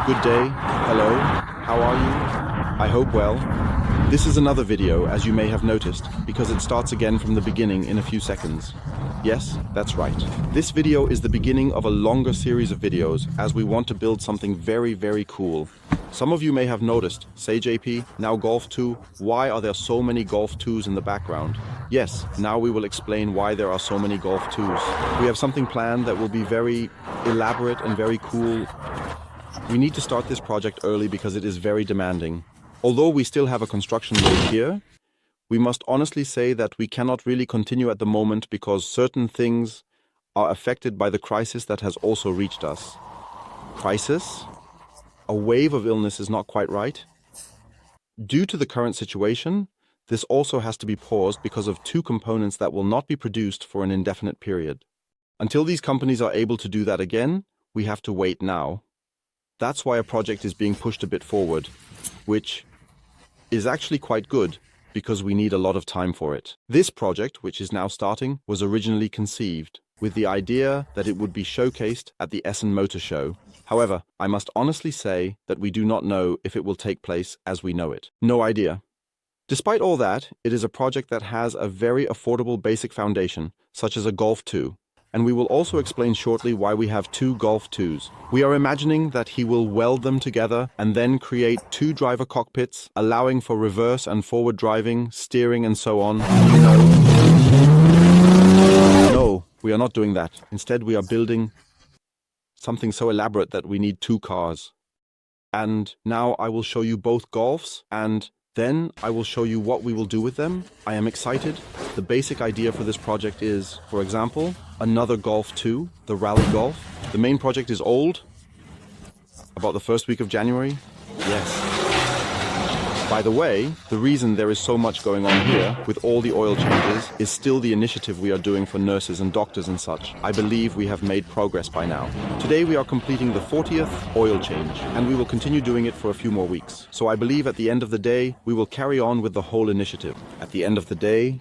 Good day. Hello. How are you? I hope well. This is another video, as you may have noticed, because it starts again from the beginning in a few seconds. Yes, that's right. This video is the beginning of a longer series of videos, as we want to build something very, very cool. Some of you may have noticed, say JP, now Golf 2, why are there so many Golf 2s in the background? Yes, now we will explain why there are so many Golf 2s. We have something planned that will be very elaborate and very cool. We need to start this project early because it is very demanding. Although we still have a construction load here, we must honestly say that we cannot really continue at the moment because certain things are affected by the crisis that has also reached us. Crisis? A wave of illness is not quite right. Due to the current situation, this also has to be paused because of two components that will not be produced for an indefinite period. Until these companies are able to do that again, we have to wait now. That's why a project is being pushed a bit forward, which is actually quite good because we need a lot of time for it. This project, which is now starting, was originally conceived with the idea that it would be showcased at the Essen Motor Show. However, I must honestly say that we do not know if it will take place as we know it. No idea. Despite all that, it is a project that has a very affordable basic foundation, such as a Golf 2. And we will also explain shortly why we have two Golf 2s. We are imagining that he will weld them together and then create two driver cockpits, allowing for reverse and forward driving, steering and so on. No, we are not doing that. Instead, we are building something so elaborate that we need two cars. And now I will show you both Golfs, and then I will show you what we will do with them. I am excited. The basic idea for this project is, for example, another Golf 2, the Rally Golf. The main project is old, about the first week of January. Yes. By the way, the reason there is so much going on here, with all the oil changes, is still the initiative we are doing for nurses and doctors and such. I believe we have made progress by now. Today we are completing the 40th oil change, and we will continue doing it for a few more weeks. So I believe at the end of the day, we will carry on with the whole initiative. At the end of the day,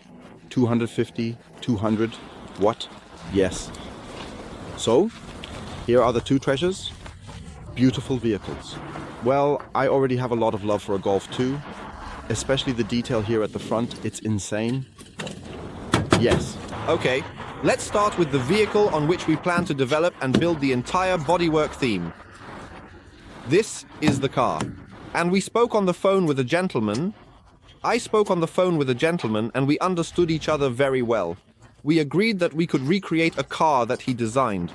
250, 200, what? Yes. So, here are the two treasures. Beautiful vehicles. Well, I already have a lot of love for a Golf 2, especially the detail here at the front. It's insane. Yes. Okay, let's start with the vehicle on which we plan to develop and build the entire bodywork theme. This is the car. And we spoke on the phone with a gentleman. I spoke on the phone with a gentleman and we understood each other very well. We agreed that we could recreate a car that he designed.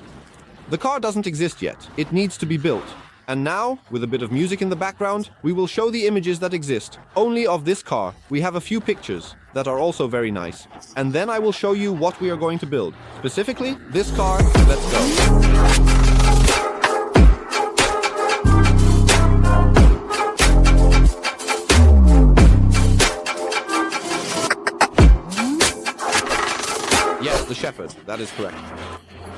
The car doesn't exist yet. It needs to be built. And now, with a bit of music in the background, we will show the images that exist, only of this car. We have a few pictures that are also very nice. And then I will show you what we are going to build. Specifically, this car. Let's go. Yes, the Shepherd. That is correct.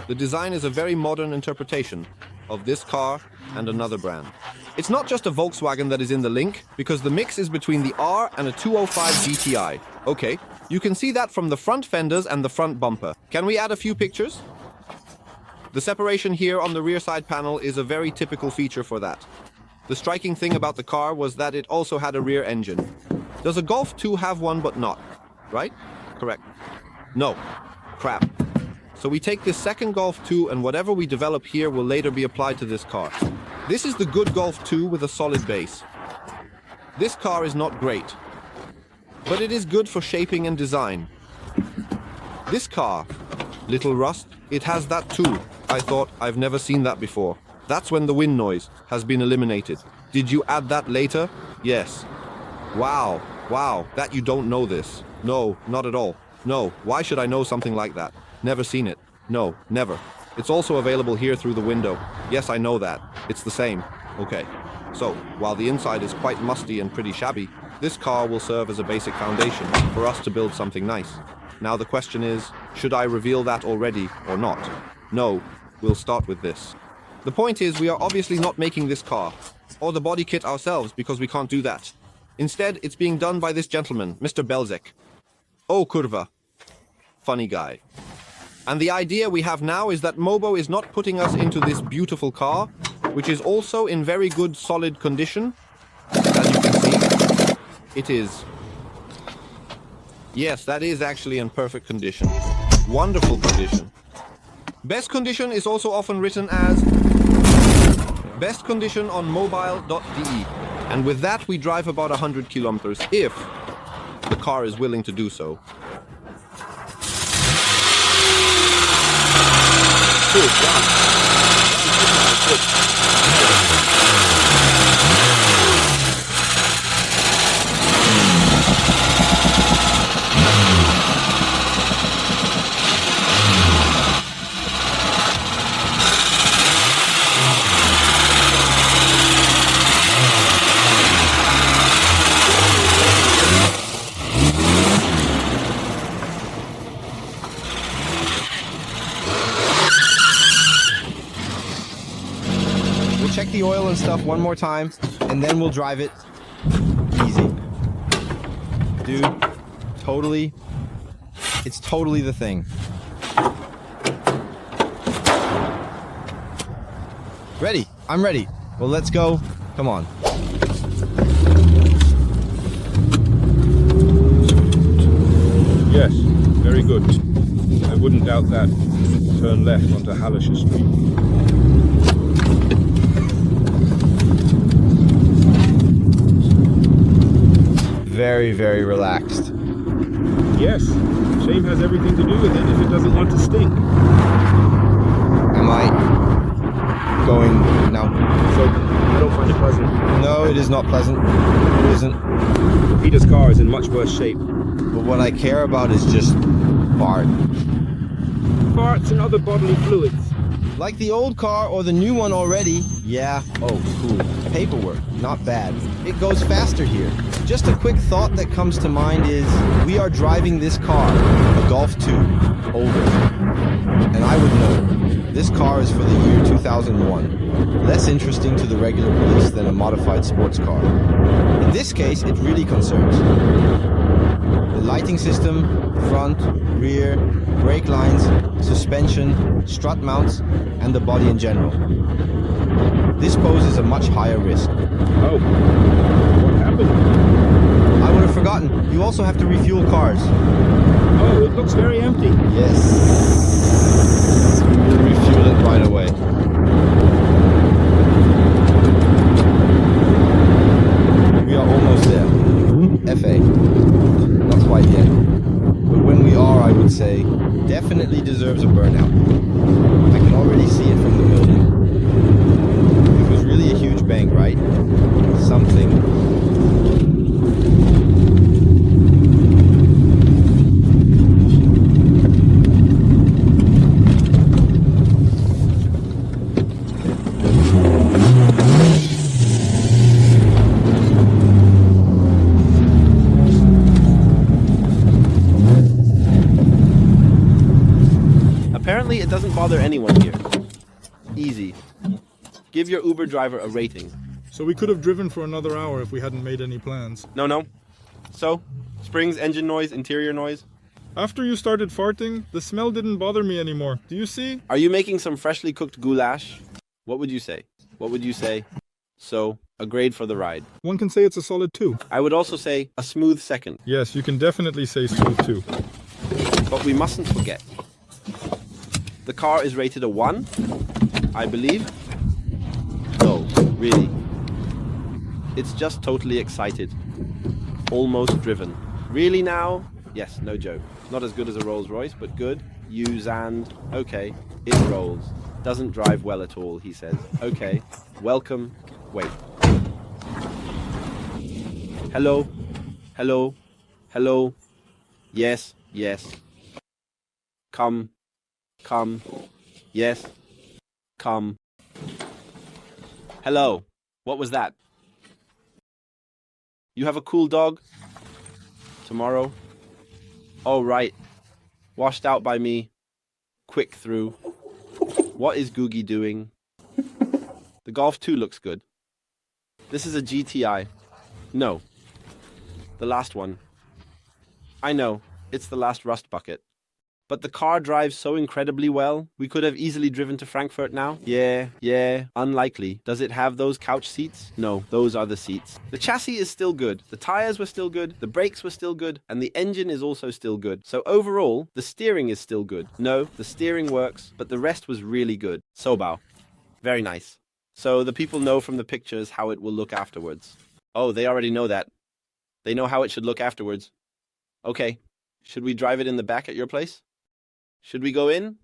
The design is a very modern interpretation of this car and another brand. It's not just a Volkswagen that is in the link, because the mix is between the R and a 205 GTI. Okay, you can see that from the front fenders and the front bumper. Can we add a few pictures? The separation here on the rear side panel is a very typical feature for that. The striking thing about the car was that it also had a rear engine. Does a Golf 2 have one but not? Right? Correct. No. Crap. So we take this second Golf 2 and whatever we develop here will later be applied to this car. This is the good Golf 2 with a solid base. This car is not great, but it is good for shaping and design. This car, little rust, it has that too. I thought I've never seen that before. That's when the wind noise has been eliminated. Did you add that later? Yes. Wow, that you don't know this. No, not at all. No, why should I know something like that? Never seen it. No, never. It's also available here through the window. Yes, I know that. It's the same. Okay. So, while the inside is quite musty and pretty shabby, this car will serve as a basic foundation for us to build something nice. Now the question is, should I reveal that already or not? No, we'll start with this. The point is, we are obviously not making this car, or the body kit ourselves, because we can't do that. Instead, it's being done by this gentleman, Mr. Belzec. Oh, kurva. Funny guy. And the idea we have now is that Mobo is not putting us into this beautiful car, which is also in very good solid condition. As you can see, it is. Yes, that is actually in perfect condition. Wonderful condition. Best condition is also often written as best condition on mobile.de. And with that, we drive about 100 kilometers if the car is willing to do so. Good job. Check the oil and stuff one more time, and then we'll drive it easy. Dude, it's totally the thing. Ready? I'm ready. Well, let's go. Come on. Yes, very good. I wouldn't doubt that. Turn left onto Hallisher Street. Very, very relaxed. Yes, shame has everything to do with it if it doesn't want to stink. Am I going now? So, I don't find it pleasant. No, it is not pleasant. It isn't. Peter's car is in much worse shape. But what I care about is just fart. Farts and other bodily fluids. Like the old car or the new one already. Yeah, oh, cool. Paperwork, not bad. It goes faster here. Just a quick thought that comes to mind is, we are driving this car, a Golf 2, older. And I would know, this car is for the year 2001. Less interesting to the regular police than a modified sports car. In this case, it really concerns. The lighting system, front, rear, brake lines, suspension, strut mounts, and the body in general. This poses a much higher risk. Oh, what happened? I would have forgotten. You also have to refuel cars. Oh, it looks very empty. Yes. We will refuel it right away. We are almost there. FA. Not quite yet. But when we are, I would say, definitely deserves a burnout. I can already see it from the building. It was really a huge bang, right? Something. Apparently, it doesn't bother anyone here. Easy. Give your Uber driver a rating. So we could have driven for another hour if we hadn't made any plans. No. So, springs, engine noise, interior noise. After you started farting, the smell didn't bother me anymore. Do you see? Are you making some freshly cooked goulash? What would you say? What would you say? So, a grade for the ride. One can say it's a solid 2. I would also say a smooth second. Yes, you can definitely say smooth 2. But we mustn't forget. The car is rated a 1, I believe. No, really. It's just totally excited. Almost driven. Really now? Yes, no joke. Not as good as a Rolls Royce, but good. Use and... Okay, it rolls. Doesn't drive well at all, he says. Okay, welcome. Wait. Hello? Hello? Hello? Yes, yes. Come. Come. Yes. Come. Hello. What was that? You have a cool dog? Tomorrow? Oh, right. Washed out by me. Quick through. What is Googie doing? The Golf 2 looks good. This is a GTI. No. The last one. I know. It's the last rust bucket. But the car drives so incredibly well. We could have easily driven to Frankfurt now. Yeah, unlikely. Does it have those couch seats? No, those are the seats. The chassis is still good. The tires were still good. The brakes were still good. And the engine is also still good. So overall, the steering is still good. No, the steering works, but the rest was really good. Sobao. Very nice. So the people know from the pictures how it will look afterwards. Oh, they already know that. They know how it should look afterwards. Okay. Should we drive it in the back at your place? Should we go in?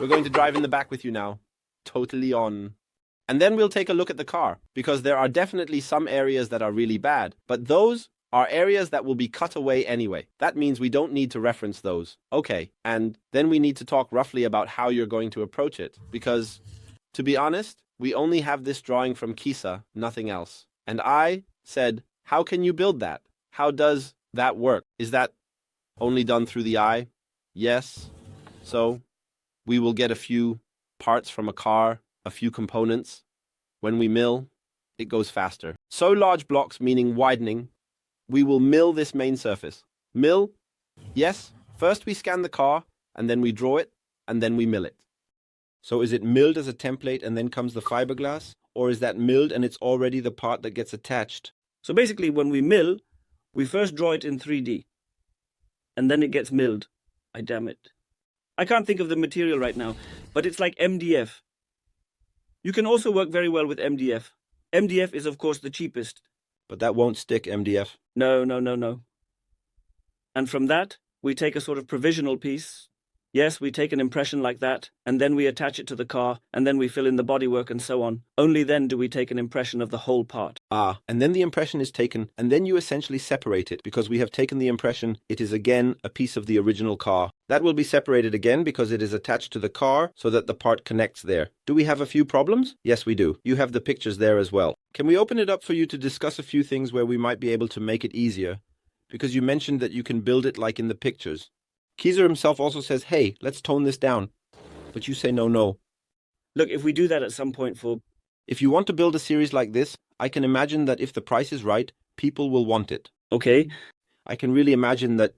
We're going to drive in the back with you now. Totally on. And then we'll take a look at the car, because there are definitely some areas that are really bad, but those are areas that will be cut away anyway. That means we don't need to reference those. Okay, and then we need to talk roughly about how you're going to approach it, because, to be honest, we only have this drawing from Kisa, nothing else. And I said, how can you build that? How does that work? Is that only done through the eye? Yes. So we will get a few parts from a car, a few components. When we mill, it goes faster. So large blocks, meaning widening, we will mill this main surface. Mill? Yes. First we scan the car, and then we draw it, and then we mill it. So is it milled as a template and then comes the fiberglass? Or is that milled and it's already the part that gets attached? So basically, when we mill, we first draw it in 3D. And then it gets milled. Damn it. I can't think of the material right now, but it's like MDF. You can also work very well with MDF. MDF is, of course, the cheapest. But that won't stick, MDF. No. And from that, we take a sort of provisional piece. Yes, we take an impression like that, and then we attach it to the car, and then we fill in the bodywork and so on. Only then do we take an impression of the whole part. And then the impression is taken, and then you essentially separate it, because we have taken the impression it is again a piece of the original car. That will be separated again because it is attached to the car so that the part connects there. Do we have a few problems? Yes, we do. You have the pictures there as well. Can we open it up for you to discuss a few things where we might be able to make it easier? Because you mentioned that you can build it like in the pictures. Kieser himself also says, hey, let's tone this down. But you say no. Look, if we do that at some point If you want to build a series like this, I can imagine that if the price is right, people will want it. Okay. I can really imagine that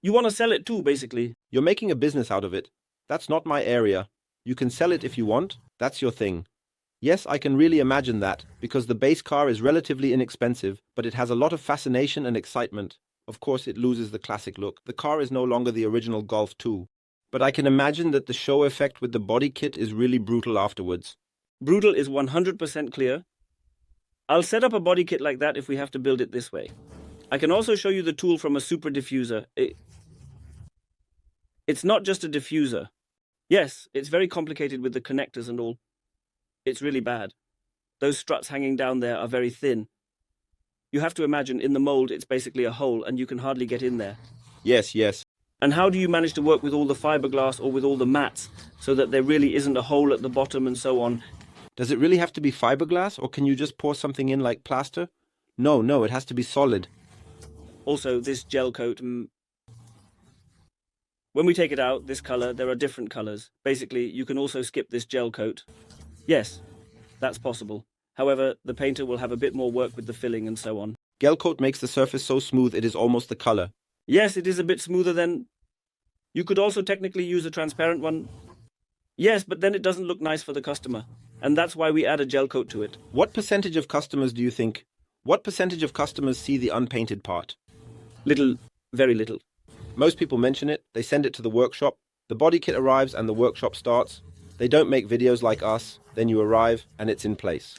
You want to sell it too, basically. you're making a business out of it. That's not my area. You can sell it if you want. That's your thing. Yes, I can really imagine that, because the base car is relatively inexpensive, but it has a lot of fascination and excitement. Of course, it loses the classic look. The car is no longer the original Golf 2. But I can imagine that the show effect with the body kit is really brutal afterwards. Brutal is 100% clear. I'll set up a body kit like that if we have to build it this way. I can also show you the tool from a super diffuser. It's not just a diffuser. Yes, it's very complicated with the connectors and all. It's really bad. Those struts hanging down there are very thin. You have to imagine in the mold it's basically a hole and you can hardly get in there. Yes. And how do you manage to work with all the fiberglass or with all the mats so that there really isn't a hole at the bottom and so on? Does it really have to be fiberglass, or can you just pour something in like plaster? No, it has to be solid. Also, this gel coat. When we take it out, this color, there are different colors. Basically, you can also skip this gel coat. Yes, that's possible. However, the painter will have a bit more work with the filling and so on. Gel coat makes the surface so smooth it is almost the color. Yes, it is a bit smoother than... You could also technically use a transparent one. Yes, but then it doesn't look nice for the customer. And that's why we add a gel coat to it. What percentage of customers do you think? What percentage of customers see the unpainted part? Little, very little. Most people mention it, they send it to the workshop, the body kit arrives and the workshop starts. They don't make videos like us, then you arrive and it's in place.